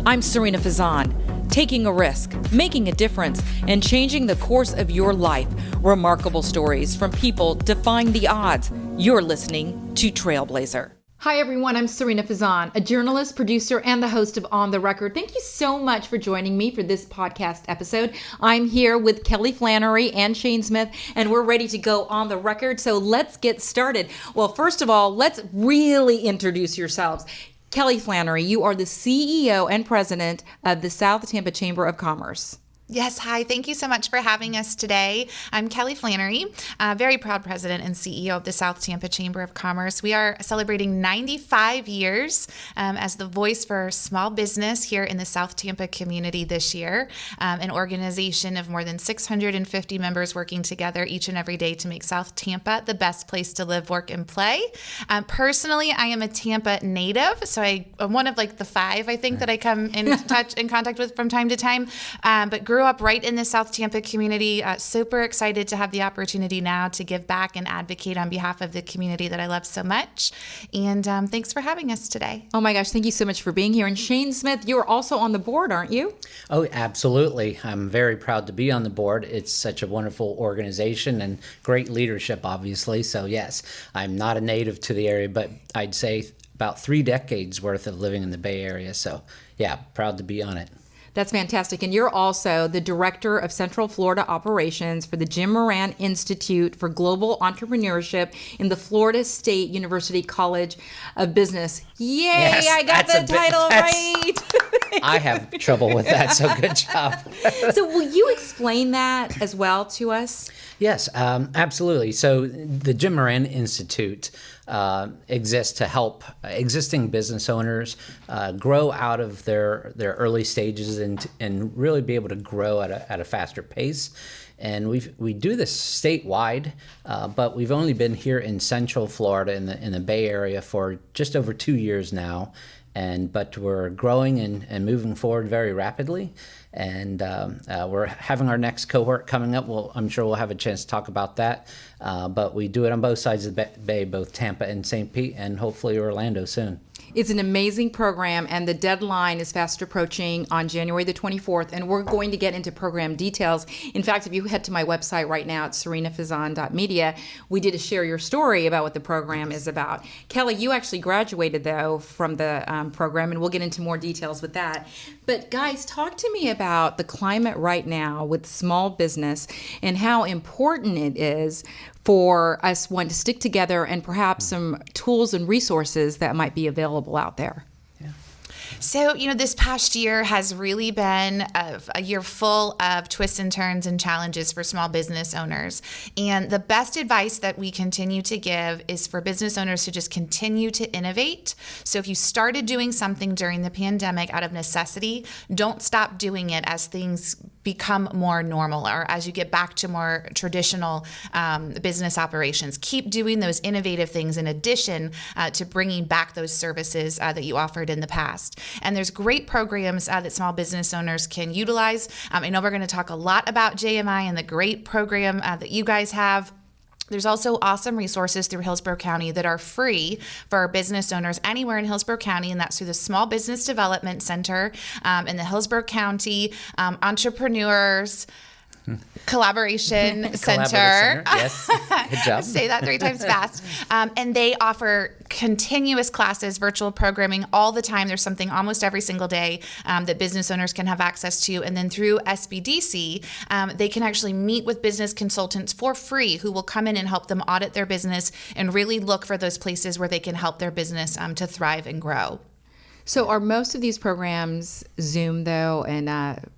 I'm Sarina Fazan. Taking a risk, making a difference, and changing the course of your life. Remarkable stories from people defying the odds. You're listening to Trailblazer. Hi, everyone. I'm Sarina Fazan, a journalist, producer, and the host of On the Record. Thank you so much for joining me for this podcast episode. I'm here with Kelly Flannery and Shane Smith, and we're ready to go on the record. So let's get started. Well, first of all, let's really introduce yourselves. Kelly Flannery, you are the CEO and president of the South Tampa Chamber of Commerce. Yes, hi. Thank you so much for having us today. I'm Kelly Flannery, very proud president and CEO of the South Tampa Chamber of Commerce. We are celebrating 95 years as the voice for small business here in the South Tampa community this year, an organization of more than 650 members working together each and every day to make South Tampa the best place to live, work, and play. Personally, I am a Tampa native, so I'm one of like the five, I think, that I come in contact with from time to time, but grew up right in the South Tampa community. Super excited to have the opportunity now to give back and advocate on behalf of the community that I love so much. And thanks for having us today. Oh my gosh, thank you so much for being here. And Shane Smith, you're also on the board, aren't you? Oh, absolutely. I'm very proud to be on the board. It's such a wonderful organization and great leadership, obviously. So yes, I'm not a native to the area, but I'd say about 3 decades worth of living in the Bay Area. So yeah, proud to be on it. That's fantastic. And you're also the director of Central Florida operations for the Jim Moran Institute for Global Entrepreneurship in the Florida State University College of Business. Yay, yes, I got the title right. I have trouble with that, so good job. So will you explain that as well to us? Yes, absolutely. So the Jim Moran Institute exists to help existing business owners grow out of their early stages and really be able to grow at a faster pace. And we do this statewide, but we've only been here in Central Florida in the Bay Area for just over 2 years now. But we're growing and moving forward very rapidly. And we're having our next cohort coming up. I'm sure we'll have a chance to talk about that. But we do it on both sides of the Bay, both Tampa and St. Pete, and hopefully Orlando soon. It's an amazing program, and the deadline is fast approaching on January the 24th, and we're going to get into program details. In fact, if you head to my website right now at sarinafazan.media, we did a share your story about what the program is about. Kelly, you actually graduated, though, from the program, and we'll get into more details with that. But guys, talk to me about the climate right now with small business and how important it is for us, one, to stick together and perhaps some tools and resources that might be available out there. So, this past year has really been a year full of twists and turns and challenges for small business owners. And the best advice that we continue to give is for business owners to just continue to innovate. So if you started doing something during the pandemic out of necessity, don't stop doing it as things become more normal or as you get back to more traditional business operations. Keep doing those innovative things in addition to bringing back those services that you offered in the past. And there's great programs that small business owners can utilize. I know we're going to talk a lot about JMI and the great program that you guys have. There's also awesome resources through Hillsborough County that are free for our business owners anywhere in Hillsborough County, and that's through the Small Business Development Center and the Hillsborough County Entrepreneurs Collaboration Center. Yes, good job. Say that 3 times fast. And they offer continuous classes, virtual programming all the time. There's something almost every single day that business owners can have access to. And then through SBDC, they can actually meet with business consultants for free who will come in and help them audit their business and really look for those places where they can help their business to thrive and grow. So are most of these programs Zoom, though, and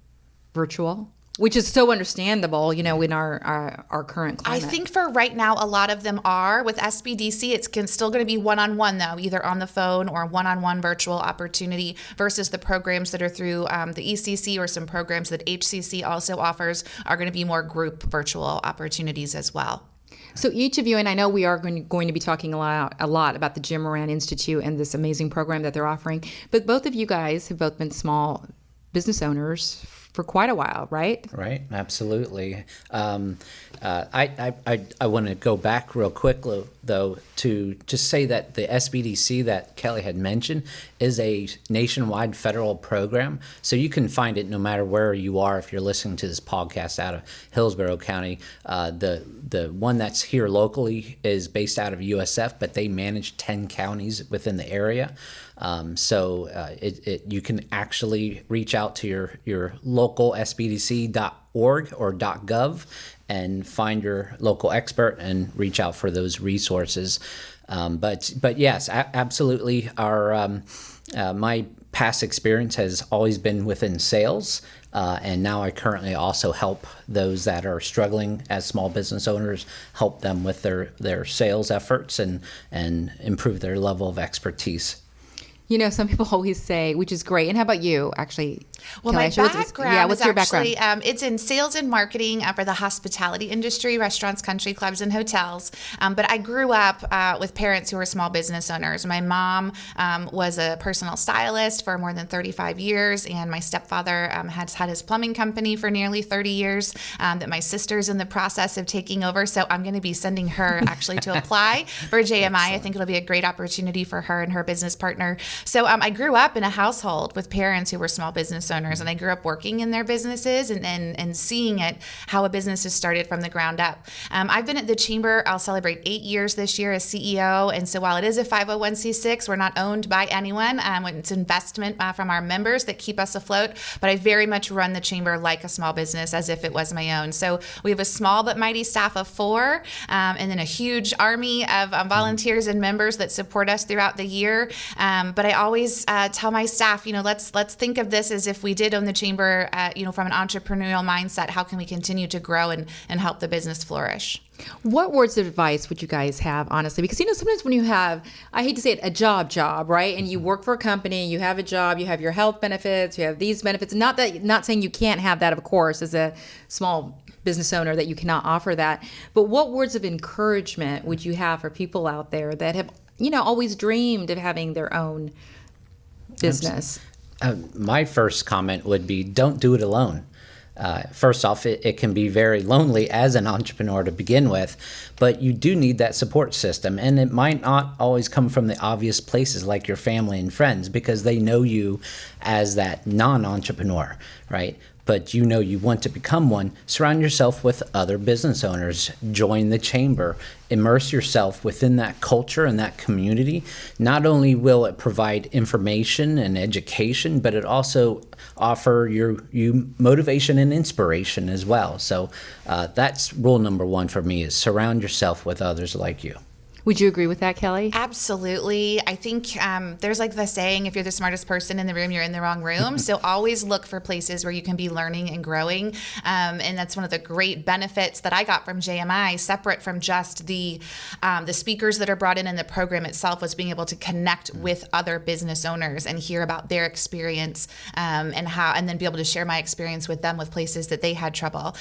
virtual? Which is so understandable, in our current climate. I think for right now, a lot of them are. With SBDC, it's still going to be one-on-one, though, either on the phone or one-on-one virtual opportunity versus the programs that are through the ECC or some programs that HCC also offers are going to be more group virtual opportunities as well. So each of you, and I know we are going to be talking a lot about the Jim Moran Institute and this amazing program that they're offering, but both of you guys have both been small business owners for quite a while, right? Right, absolutely. I want to go back real quick though, to just say that the SBDC that Kelly had mentioned is a nationwide federal program. So you can find it no matter where you are. If you're listening to this podcast out of Hillsborough County, the one that's here locally is based out of USF, but they manage 10 counties within the area. You can actually reach out to your local SBDC.org or .gov and find your local expert and reach out for those resources. But yes, absolutely. My past experience has always been within sales, and now I currently also help those that are struggling as small business owners, help them with their sales efforts and improve their level of expertise. You know, some people always say, which is great. And how about you, actually? Well, Kelly? my background what's is your actually, background? it's in sales and marketing for the hospitality industry, restaurants, country clubs, and hotels. But I grew up with parents who were small business owners. My mom was a personal stylist for more than 35 years, and my stepfather has had his plumbing company for nearly 30 years that my sister's in the process of taking over. So I'm going to be sending her actually to apply for JMI. I think it'll be a great opportunity for her and her business partner. So I grew up in a household with parents who were small business owners, and I grew up working in their businesses and seeing it, how a business is started from the ground up. I've been at the Chamber, I'll celebrate 8 years this year as CEO, and so while it is a 501c6, we're not owned by anyone. It's investment from our members that keep us afloat, but I very much run the Chamber like a small business, as if it was my own. So we have a small but mighty staff of 4, and then a huge army of volunteers and members that support us throughout the year. But I always tell my staff, let's think of this as if we did own the Chamber, from an entrepreneurial mindset. How can we continue to grow and help the business flourish? What words of advice would you guys have, honestly? Because, sometimes when you have, I hate to say it, a job, right? And you work for a company, you have a job, you have your health benefits, you have these benefits. Not saying you can't have that, of course, as a small business owner, that you cannot offer that. But what words of encouragement would you have for people out there that have, always dreamed of having their own business? My first comment would be, don't do it alone. First off, it can be very lonely as an entrepreneur to begin with, but you do need that support system. And it might not always come from the obvious places like your family and friends, because they know you as that non-entrepreneur, right? But you want to become one. Surround yourself with other business owners. Join the Chamber. Immerse yourself within that culture and that community. Not only will it provide information and education, but it also offer you motivation and inspiration as well. So that's rule number 1 for me, is surround yourself with others like you. Would you agree with that, Kelly? Absolutely. I think there's like the saying, if you're the smartest person in the room, you're in the wrong room. So always look for places where you can be learning and growing. And that's one of the great benefits that I got from JMI, separate from just the speakers that are brought in the program itself, was being able to connect with other business owners and hear about their experience and then be able to share my experience with them with places that they had trouble.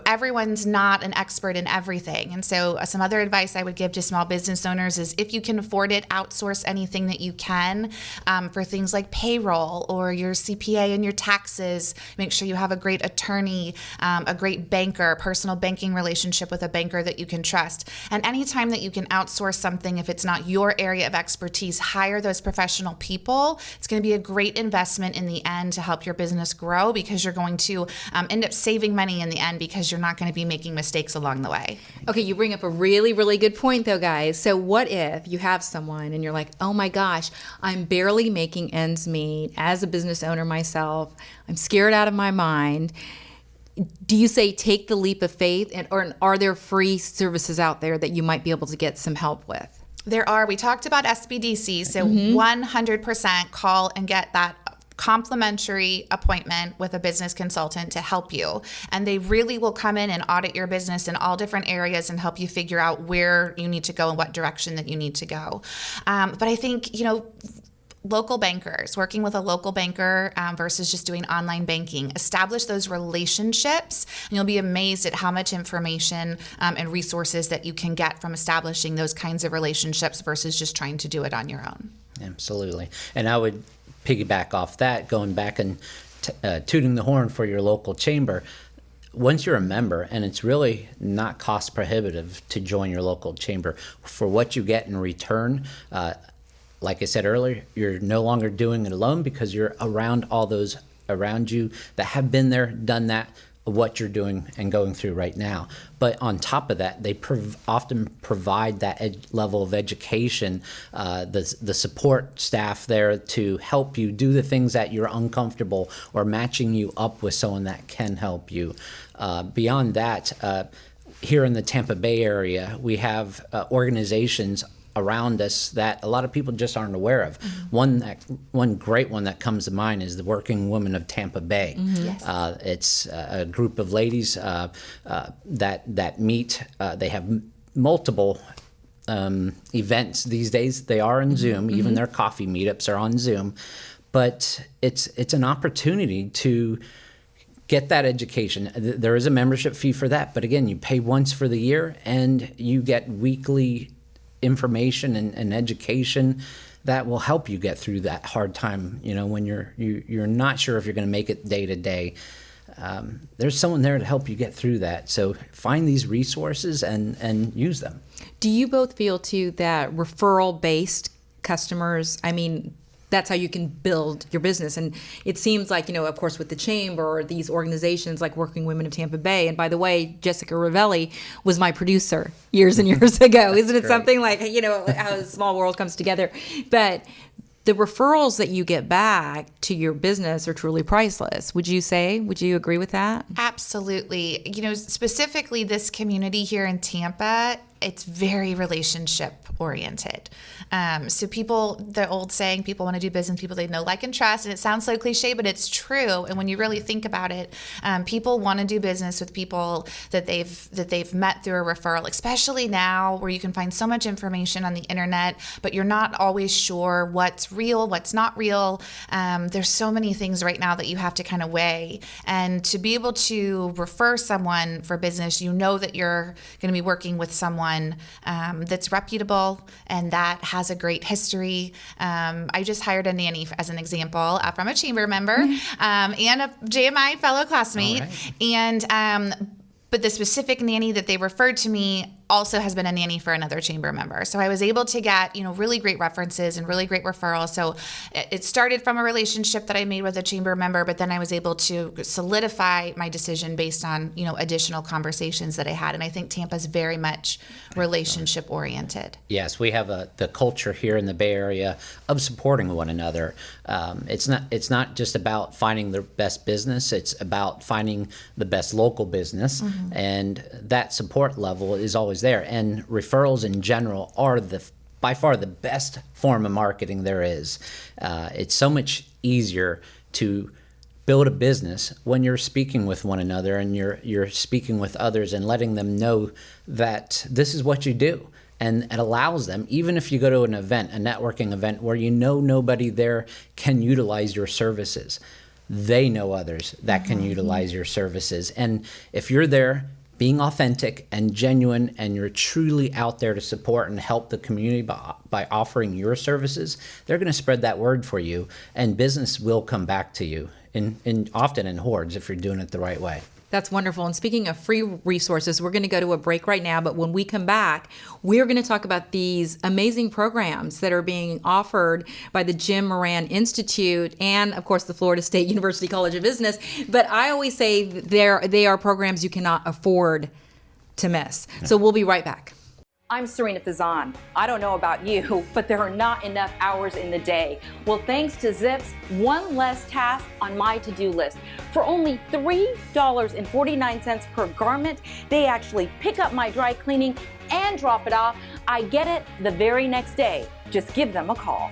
Everyone's not an expert in everything. And so some other advice I would give to small business owners is, if you can afford it, outsource anything that you can for things like payroll or your CPA and your taxes. Make sure you have a great attorney, a great banker, personal banking relationship with a banker that you can trust. And anytime that you can outsource something, if it's not your area of expertise, hire those professional people. It's going to be a great investment in the end to help your business grow, because you're going to end up saving money in the end, because you're not going to be making mistakes along the way. Okay, you bring up a really, really good point, though, guys. So what if you have someone and you're like, oh my gosh, I'm barely making ends meet as a business owner myself. I'm scared out of my mind. Do you say take the leap of faith, or are there free services out there that you might be able to get some help with? There are. We talked about SBDC, so 100% call and get that complimentary appointment with a business consultant to help you. And they really will come in and audit your business in all different areas and help you figure out where you need to go and what direction that you need to go. But I think, local bankers, working with a local banker versus just doing online banking. Establish those relationships, and you'll be amazed at how much information and resources that you can get from establishing those kinds of relationships versus just trying to do it on your own. Absolutely. And I would piggyback off that, going back and tooting the horn for your local chamber. once you're a member, and it's really not cost prohibitive to join your local chamber, for what you get in return, like I said earlier, you're no longer doing it alone because you're around all those around you that have been there, done that, what you're doing and going through right now. But on top of that, they often provide that level of education, the support staff there to help you do the things that you're uncomfortable, or matching you up with someone that can help you. Beyond that, here in the Tampa Bay area, we have organizations around us that a lot of people just aren't aware of. One great one that comes to mind is the Working Women of Tampa Bay. Yes. It's a group of ladies that meet. They have multiple events these days. They are on Zoom. Even their coffee meetups are on Zoom. But it's an opportunity to get that education. There is a membership fee for that, but again, you pay once for the year and you get weekly information and education that will help you get through that hard time. When you're not sure if you're going to make it day to day, there's someone there to help you get through that. So find these resources and use them. Do you both feel too that referral-based customers, that's how you can build your business? And it seems like, of course, with the chamber or these organizations like Working Women of Tampa Bay, and by the way, Jessica Ravelli was my producer years and years ago. Isn't it great. something like, how a small world comes together? But the referrals that you get back to your business are truly priceless. Would you agree with that? Absolutely. Specifically this community here in Tampa, it's very relationship oriented. So the old saying, people want to do business, people they know, like, and trust. And it sounds so cliche, but it's true. And when you really think about it, people want to do business with people that they've met through a referral, especially now where you can find so much information on the internet, but you're not always sure what's real, what's not real. There's so many things right now that you have to kind of weigh. And to be able to refer someone for business, that you're going to be working with someone that's reputable and that has a great history. I just hired a nanny as an example from a chamber member and a JMI fellow classmate. Right. But the specific nanny that they referred to me also has been a nanny for another chamber member. So I was able to get, really great references and really great referrals. So it started from a relationship that I made with a chamber member, but then I was able to solidify my decision based on, additional conversations that I had. And I think Tampa's very much relationship oriented. Yes, we have the culture here in the Bay Area of supporting one another. It's not just about finding the best business. It's about finding the best local business. And that support level is always there. And referrals in general are by far the best form of marketing there is. It's so much easier to build a business when you're speaking with one another and you're speaking with others and letting them know that this is what you do. And it allows them, even if you go to an event, a networking event where nobody there can utilize your services, they know others that can utilize your services. And if you're there being authentic and genuine and you're truly out there to support and help the community by offering your services, they're going to spread that word for you, and business will come back to you, often in hordes if you're doing it the right way. That's wonderful. And speaking of free resources, we're going to go to a break right now. But when we come back, we're going to talk about these amazing programs that are being offered by the Jim Moran Institute and, of course, the Florida State University College of Business. But I always say they are programs you cannot afford to miss. So we'll be right back. I'm Sarina Fazan. I don't know about you, but there are not enough hours in the day. Well, thanks to Zips, one less task on my to-do list. For only $3.49 per garment, they actually pick up my dry cleaning and drop it off. I get it the very next day. Just give them a call.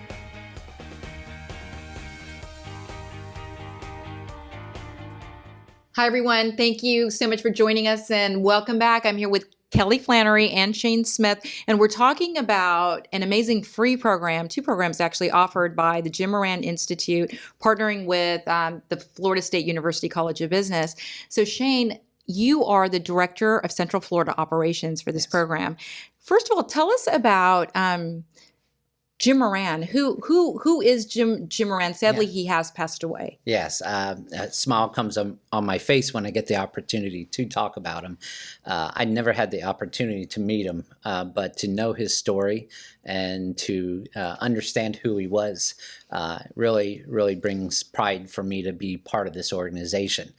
Hi, everyone. Thank you so much for joining us and welcome back. I'm here with Kelly Flannery and Shane Smith, and we're talking about an amazing free program, two programs actually offered by the Jim Moran Institute, partnering with the Florida State University College of Business. So Shane, you are the Director of Central Florida Operations for this program. First of all, tell us about Jim Moran. Who is Jim Moran? Sadly, he has passed away. Yes, a smile comes on my face when I get the opportunity to talk about him. I never had the opportunity to meet him, but to know his story and to understand who he was really brings pride for me to be part of this organization.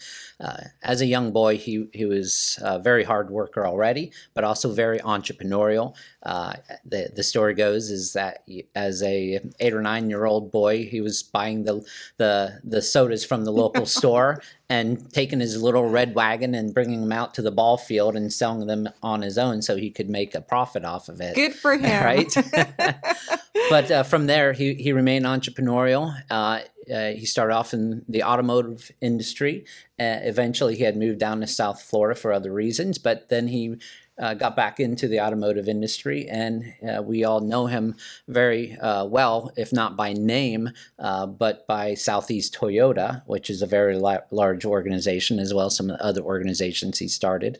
As a young boy, he was a very hard worker already, but also very entrepreneurial. The story goes is that as a 8 or 9-year-old boy, he was buying the sodas from the local store and taking his little red wagon and bringing them out to the ball field and selling them on his own so he could make a profit off of it. Good for him. Right? But from there, he remained entrepreneurial. He started off in the automotive industry. Eventually, he had moved down to South Florida for other reasons, but then he got back into the automotive industry, and we all know him very well, if not by name, but by Southeast Toyota, which is a very large organization, as well as some of the other organizations he started.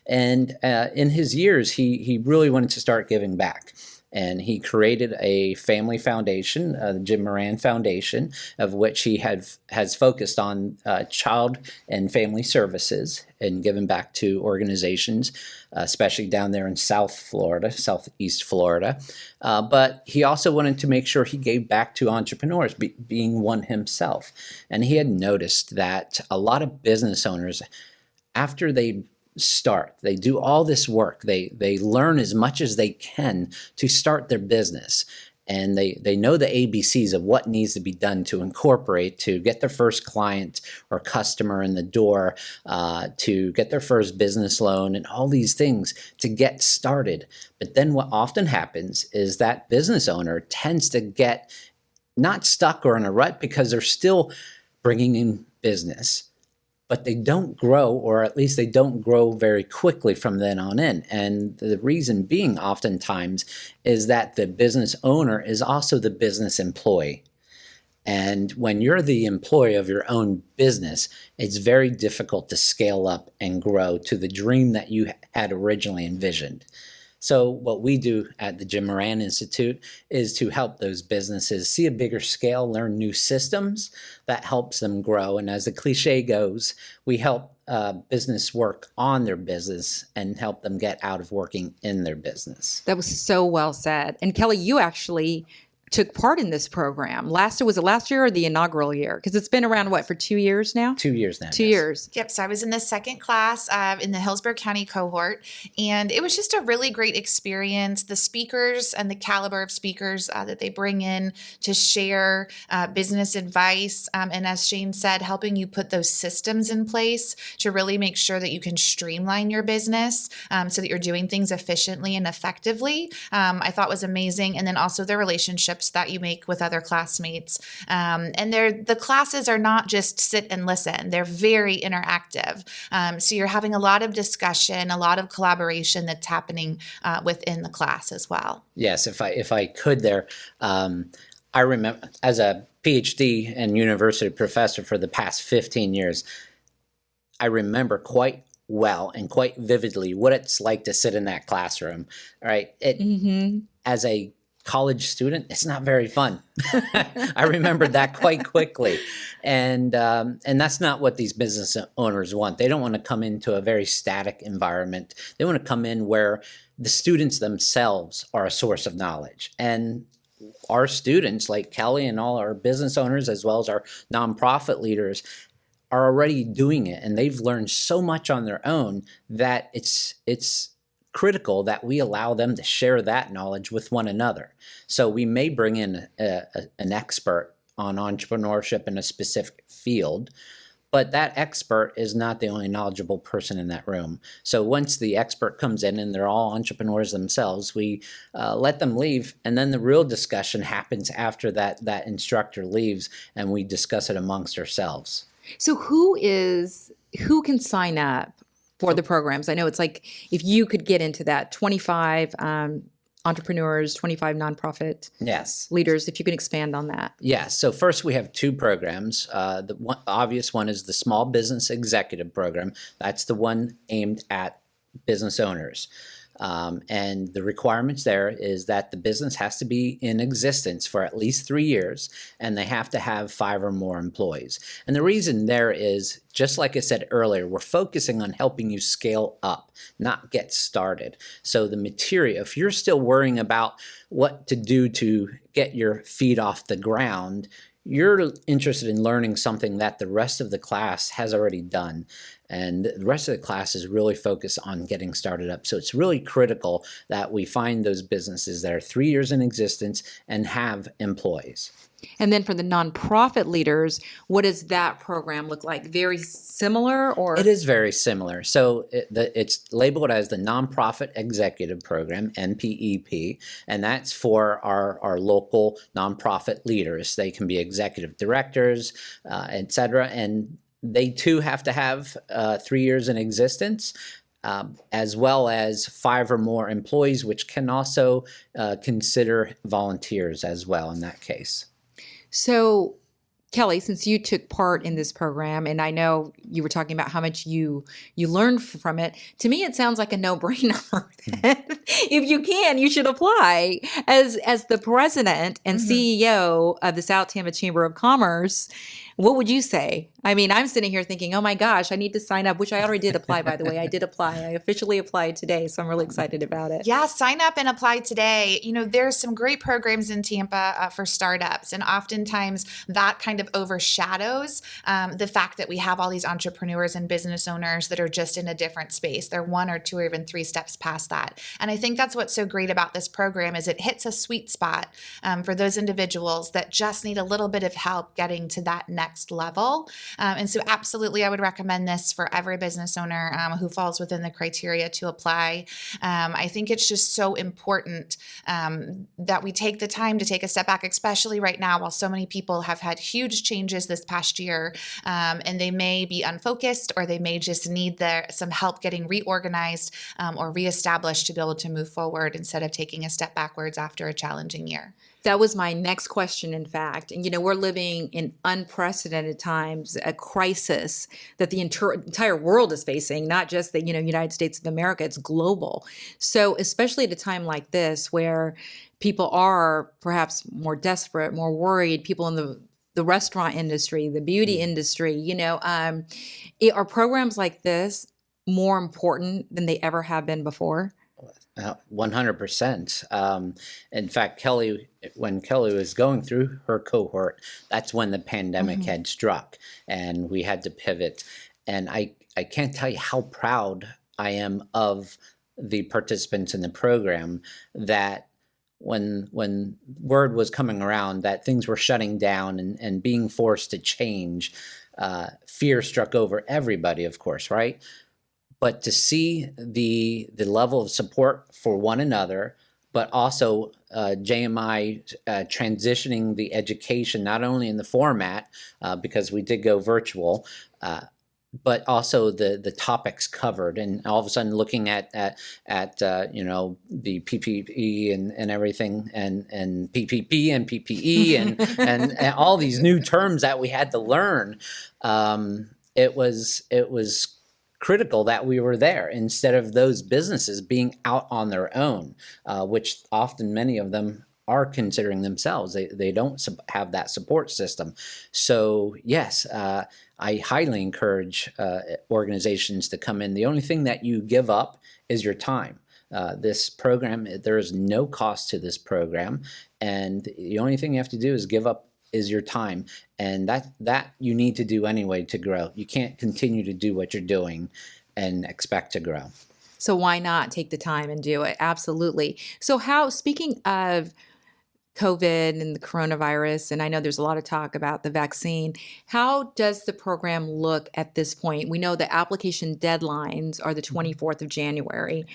And in his years, he really wanted to start giving back. And he created a family foundation, the Jim Moran Foundation, of which he has focused on child and family services and given back to organizations, especially down there in Southeast Florida. But he also wanted to make sure he gave back to entrepreneurs, being one himself. And he had noticed that a lot of business owners, after they do all this work, they learn as much as they can to start their business, and they know the ABCs of what needs to be done to incorporate, to get their first client or customer in the door, to get their first business loan, and all these things to get started. But then what often happens is that business owner tends to get not stuck or in a rut because they're still bringing in business, but they don't grow, or at least they don't grow very quickly from then on in. And the reason being oftentimes is that the business owner is also the business employee. And when you're the employee of your own business, it's very difficult to scale up and grow to the dream that you had originally envisioned. So what we do at the Jim Moran Institute is to help those businesses see a bigger scale, learn new systems that helps them grow. And as the cliche goes, we help business work on their business and help them get out of working in their business. That was so well said. And Kelly, you actually took part in this program. Was it last year or the inaugural year? Because it's been around, for 2 years now? 2 years now. 2 years. Yep. So I was in the second class in the Hillsborough County cohort, and it was just a really great experience. The speakers and the caliber of speakers that they bring in to share business advice, and as Shane said, helping you put those systems in place to really make sure that you can streamline your business so that you're doing things efficiently and effectively, I thought was amazing. And then also the relationships that you make with other classmates. And the classes are not just sit and listen. They're very interactive. So you're having a lot of discussion, a lot of collaboration that's happening within the class as well. Yes, if I could there, I remember as a PhD and university professor for the past 15 years, I remember quite well and quite vividly what it's like to sit in that classroom, right? As a college student, it's not very fun. I remembered that quite quickly. And that's not what these business owners want. They don't want to come into a very static environment. They want to come in where the students themselves are a source of knowledge. And our students, like Kelly and all our business owners, as well as our nonprofit leaders, are already doing it. And they've learned so much on their own that it's critical that we allow them to share that knowledge with one another. So we may bring in an expert on entrepreneurship in a specific field, but that expert is not the only knowledgeable person in that room. So once the expert comes in and they're all entrepreneurs themselves, we let them leave, and then the real discussion happens after that instructor leaves, and we discuss it amongst ourselves. So who can sign up for the programs? I know it's like, if you could get into that, 25 entrepreneurs, 25 nonprofit leaders, if you can expand on that. Yes. So first we have two programs. The obvious one is the Small Business Executive Program. That's the one aimed at business owners. And the requirements there is that the business has to be in existence for at least 3 years, and they have to have 5 or more employees. And the reason there is, just like I said earlier, we're focusing on helping you scale up, not get started. So the material, if you're still worrying about what to do to get your feet off the ground, you're interested in learning something that the rest of the class has already done. And the rest of the class is really focused on getting started up. So it's really critical that we find those businesses that are 3 years in existence and have employees. And then for the nonprofit leaders, what does that program look like? Very similar, or? It is very similar. So it's labeled as the Nonprofit Executive Program, NPEP, and that's for our local nonprofit leaders. They can be executive directors, et cetera, and they too have to have 3 years in existence. As well as 5 or more employees, which can also consider volunteers as well in that case. So, Kelly, since you took part in this program, and I know you were talking about how much you learned from it, to me it sounds like a no-brainer. If you can, you should apply. As the president and CEO of the South Tampa Chamber of Commerce, what would you say? I mean, I'm sitting here thinking, oh my gosh, I need to sign up, which I already did apply, by the way. I did apply. I officially applied today, so I'm really excited about it. Yeah, sign up and apply today. You know, there's some great programs in Tampa for startups, and oftentimes that kind of overshadows the fact that we have all these entrepreneurs and business owners that are just in a different space. They're 1 or 2 or even 3 steps past that. And I think that's what's so great about this program is it hits a sweet spot for those individuals that just need a little bit of help getting to that next level. And so absolutely, I would recommend this for every business owner who falls within the criteria to apply. I think it's just so important that we take the time to take a step back, especially right now while so many people have had huge changes this past year, and they may be unfocused or they may just need some help getting reorganized or reestablished to be able to move forward instead of taking a step backwards after a challenging year. That was my next question, in fact. And, we're living in unprecedented times, a crisis that the entire world is facing, not just the, United States of America, it's global. So especially at a time like this where people are perhaps more desperate, more worried, people in the restaurant industry, the beauty industry, are programs like this more important than they ever have been before? 100%. In fact, when Kelly was going through her cohort, that's when the pandemic had struck and we had to pivot. And I can't tell you how proud I am of the participants in the program that when word was coming around that things were shutting down and being forced to change, fear struck over everybody, of course, right? But to see the level of support for one another, but also JMI transitioning the education, not only in the format, because we did go virtual, but also the topics covered, and all of a sudden looking at the PPE and everything, and PPP and PPE and all these new terms that we had to learn. It was critical that we were there instead of those businesses being out on their own, which often many of them are considering themselves. They don't have that support system. So yes, I highly encourage organizations to come in. The only thing that you give up is your time. This program, there is no cost to this program, and the only thing you have to do is give up is your time, and that you need to do anyway to grow. You can't continue to do what you're doing and expect to grow. So why not take the time and do it? Absolutely. So speaking of COVID and the coronavirus, and I know there's a lot of talk about the vaccine, how does the program look at this point? We know the application deadlines are the 24th of January.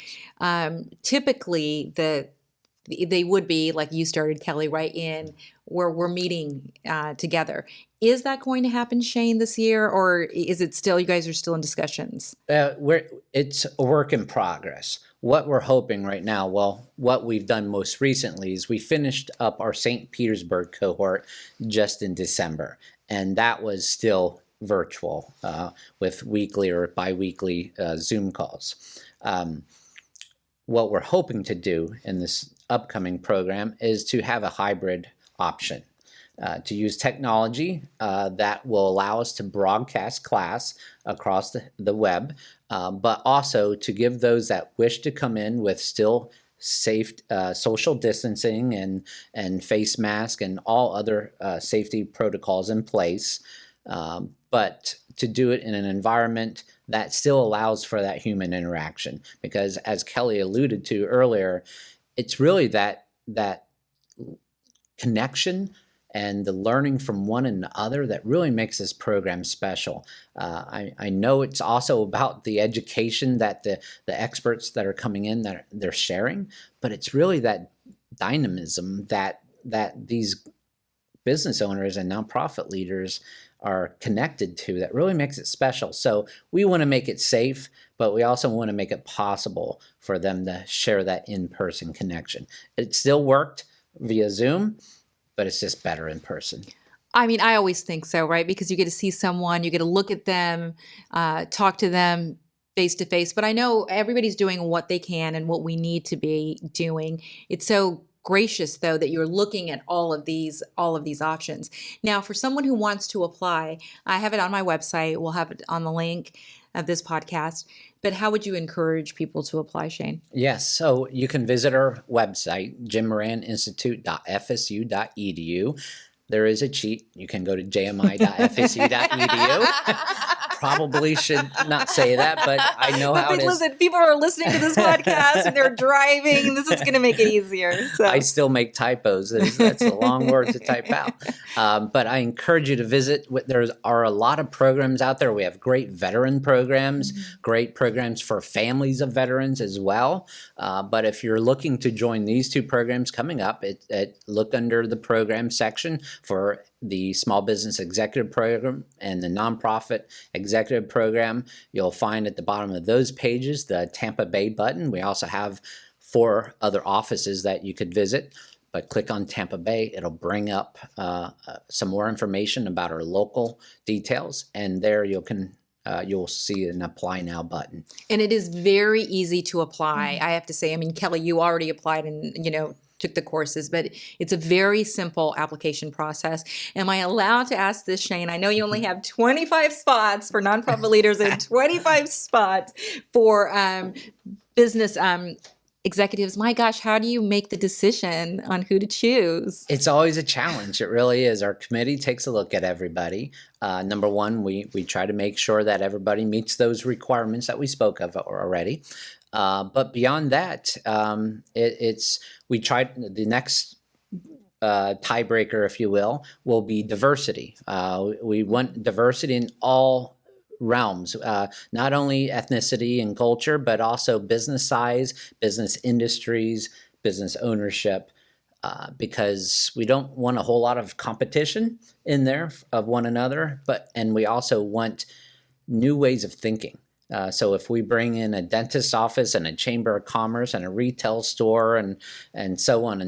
Typically, they would be, like you started, Kelly, right in where we're meeting together. Is that going to happen, Shane, this year, or is it still, you guys are still in discussions? It's a work in progress. What we're hoping right now, well, what we've done most recently is we finished up our St. Petersburg cohort just in December, and that was still virtual with weekly or biweekly Zoom calls. what we're hoping to do in this upcoming program is to have a hybrid option. To use technology that will allow us to broadcast class across the web, but also to give those that wish to come in with still safe social distancing and face mask and all other safety protocols in place, but to do it in an environment that still allows for that human interaction. Because as Kelly alluded to earlier, it's really that connection and the learning from one another that really makes this program special. I know it's also about the education that the experts that are coming in, that they're sharing, but it's really that dynamism that these business owners and nonprofit leaders are connected to that really makes it special. So we want to make it safe, but we also want to make it possible for them to share that in-person connection. It still worked via Zoom, but it's just better in person. I mean, I always think so, right? Because you get to see someone, you get to look at them, talk to them face to face. But I know everybody's doing what they can and what we need to be doing. It's so gracious, though, that you're looking at all of these options. Now, for someone who wants to apply, I have it on my website. We'll have it on the link of this podcast. But how would you encourage people to apply, Shane? Yes, so you can visit our website, jimmoraninstitute.fsu.edu. There is a cheat. You can go to jmi.fsu.edu. Probably should not say that, but I know how it is. Listen, people are listening to this podcast and they're driving. This is going to make it easier. So. I still make typos. That's a long word to type out. But I encourage you to visit. There are a lot of programs out there. We have great veteran programs, great programs for families of veterans as well. But if you're looking to join these two programs coming up, look under the program section for the Small Business Executive Program and the Nonprofit Executive Program. You'll find at the bottom of those pages the Tampa Bay button. We also have 4 other offices that you could visit, but click on Tampa Bay. It'll bring up some more information about our local details, and there you'll see an Apply Now button. And it is very easy to apply, I have to say. I mean, Kelly, you already applied and, took the courses, but it's a very simple application process. Am I allowed to ask this, Shane? I know you only have 25 spots for nonprofit leaders and 25 spots for business executives. My gosh, how do you make the decision on who to choose? It's always a challenge. It really is. Our committee takes a look at everybody. Number one, we try to make sure that everybody meets those requirements that we spoke of already. But beyond that, we tried the next tiebreaker, if you will be diversity. We want diversity in all realms, not only ethnicity and culture, but also business size, business industries, business ownership, because we don't want a whole lot of competition in there of one another, and we also want new ways of thinking. So if we bring in a dentist's office and a chamber of commerce and a retail store and so on,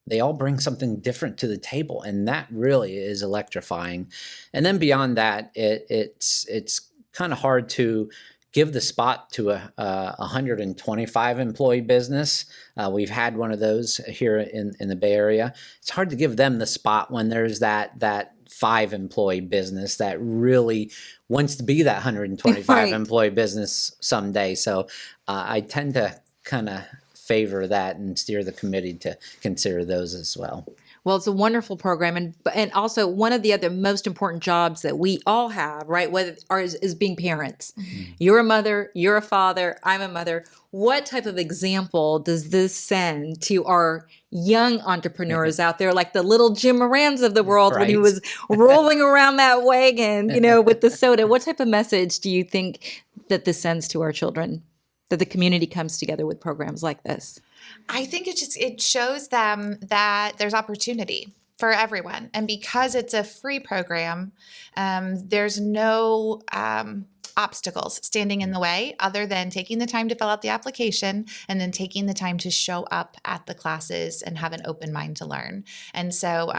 they all bring something different to the table, and that really is electrifying. And then beyond that, it's kind of hard to give the spot to a 125 employee business. We've had one of those here in the Bay Area. It's hard to give them the spot when there's that 5 employee business that really wants to be that 125 right. employee business someday. So I tend to kind of favor that and steer the committee to consider those as well. Well, it's a wonderful program, and also one of the other most important jobs that we all have, right, is being parents. Mm-hmm. You're a mother, you're a father, I'm a mother. What type of example does this send to our young entrepreneurs out there, like the little Jim Morans of the world, right, when he was rolling around that wagon, with the soda? What type of message do you think that this sends to our children, that the community comes together with programs like this? I think it shows them that there's opportunity for everyone. And because it's a free program, there's no obstacles standing in the way other than taking the time to fill out the application and then taking the time to show up at the classes and have an open mind to learn. And so,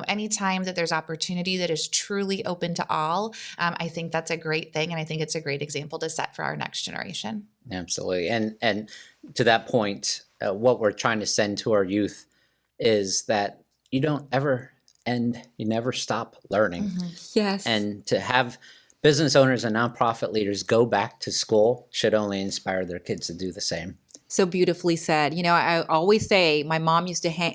anytime that there's opportunity that is truly open to all, I think that's a great thing. And I think it's a great example to set for our next generation. Absolutely. And to that point, what we're trying to send to our youth is that you don't ever end, you never stop learning. Mm-hmm. Yes. And to have business owners and nonprofit leaders go back to school should only inspire their kids to do the same. So beautifully said. I always say, my mom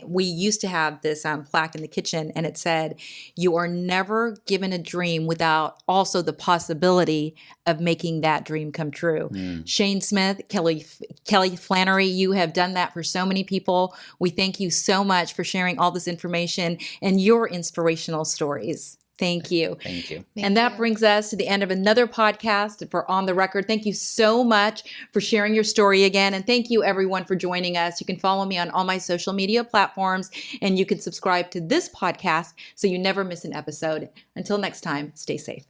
we used to have this plaque in the kitchen, and it said, you are never given a dream without also the possibility of making that dream come true. Shane Smith, Kelly Flannery, you have done that for so many people. We thank you so much for sharing all this information and your inspirational stories. Thank you. Thank you. And that brings us to the end of another podcast for On the Record. Thank you so much for sharing your story again. And thank you, everyone, for joining us. You can follow me on all my social media platforms, and you can subscribe to this podcast so you never miss an episode. Until next time, stay safe.